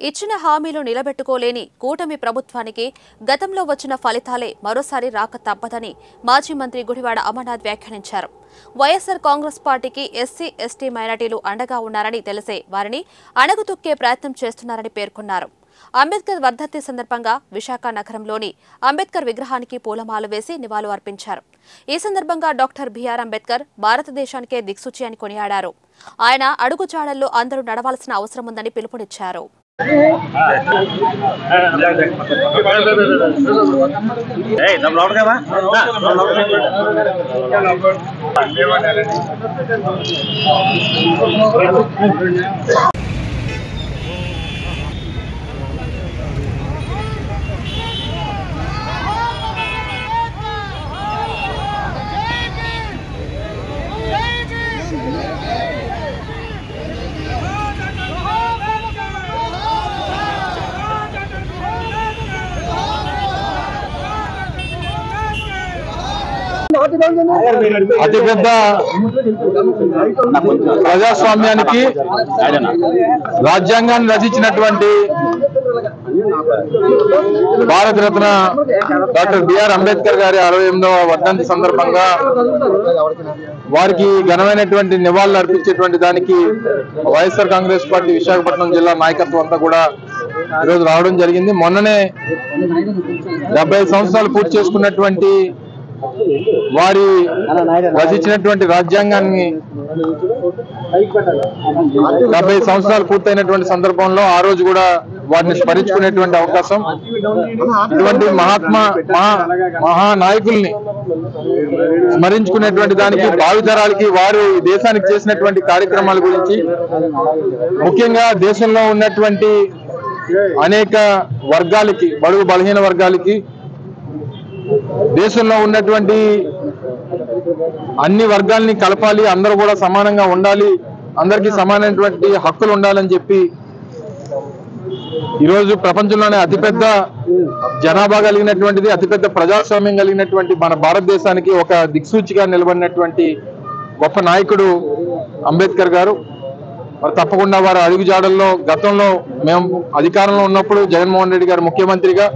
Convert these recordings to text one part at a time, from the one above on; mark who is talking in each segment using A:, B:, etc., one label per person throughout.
A: ఇచ్చిన హామీలు నిలబెట్టుకోలేని కూటమి ప్రభుత్వానికి గతంలో వచ్చిన ఫలితాలే మరోసారి రాక తప్పదని మాజీ మంత్రి గుడివాడ అమర్నాథ్ వ్యాఖ్యానించారు. వైఎస్ఆర్ కాంగ్రెస్ పార్టీకి ఎస్సీ, ఎస్టీ మైనార్టీలు అండగా ఉన్నారని తెలిసే వారిని అణగదొక్కే ప్రయత్నం చేస్తున్నారని పేర్కొన్నారు. అంబేద్కర్ వర్ధంతి సందర్భంగా విశాఖ నగరంలోని అంబేద్కర్ విగ్రహానికి పూలమాల వేసి నివాళులు అర్పించారు. ఈ సందర్భంగా డాక్టర్ బిఆర్ అంబేద్కర్ భారతదేశానికే దిక్సూచి అని కొనియాడారు. ఆయన అడుగుజాడల్లో అందరూ నడవాల్సిన అవసరం ఉందని పిలుపునిచ్చారు.
B: అతిపెద్ద ప్రజాస్వామ్యానికి రాజ్యాంగాన్ని రచించినటువంటి భారతరత్న డాక్టర్ బిఆర్ అంబేద్కర్ గారి 68వ వర్ధంతి సందర్భంగా వారికి ఘనమైనటువంటి నివాళులు అర్పించేటువంటి దానికి వైఎస్ఆర్ కాంగ్రెస్ పార్టీ విశాఖపట్నం జిల్లా నాయకత్వం అంతా కూడా ఈరోజు రావడం జరిగింది. మొన్ననే 75 సంవత్సరాలు పూర్తి చేసుకున్నటువంటి వారి రచించినటువంటి రాజ్యాంగాన్ని 70 సంవత్సరాలు పూర్తయినటువంటి సందర్భంలో ఆ రోజు కూడా వారిని స్మరించుకునేటువంటి అవకాశం, ఇటువంటి మహానాయకుల్ని స్మరించుకునేటువంటి దానికి భావితరాలకి వారు ఈ దేశానికి చేసినటువంటి కార్యక్రమాల గురించి, ముఖ్యంగా దేశంలో ఉన్నటువంటి అనేక వర్గాలకి, బడుగు బలహీన వర్గాలకి, దేశంలో ఉన్నటువంటి అన్ని వర్గాల్ని కలపాలి, అందరూ కూడా సమానంగా ఉండాలి, అందరికీ సమానమైనటువంటి హక్కులు ఉండాలని చెప్పి ఈరోజు ప్రపంచంలోనే అతిపెద్ద జనాభా కలిగినటువంటిది, అతిపెద్ద ప్రజాస్వామ్యం కలిగినటువంటి మన భారతదేశానికి ఒక దిక్సూచిగా నిలబడినటువంటి గొప్ప నాయకుడు అంబేద్కర్ గారు. మరి తప్పకుండా వారి అడుగుజాడల్లో గతంలో మేము అధికారంలో ఉన్నప్పుడు జగన్మోహన్ రెడ్డి గారు ముఖ్యమంత్రిగా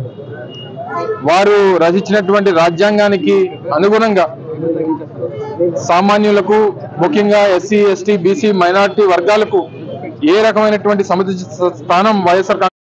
B: వారు రచించినటువంటి రాజ్యాంగానికి అనుగుణంగా సామాన్యులకు, ముఖ్యంగా ఎస్సీ, ఎస్టీ, బీసీ, మైనార్టీ వర్గాలకు ఏ రకమైనటువంటి సముచిత స్థానం వైఎస్ఆర్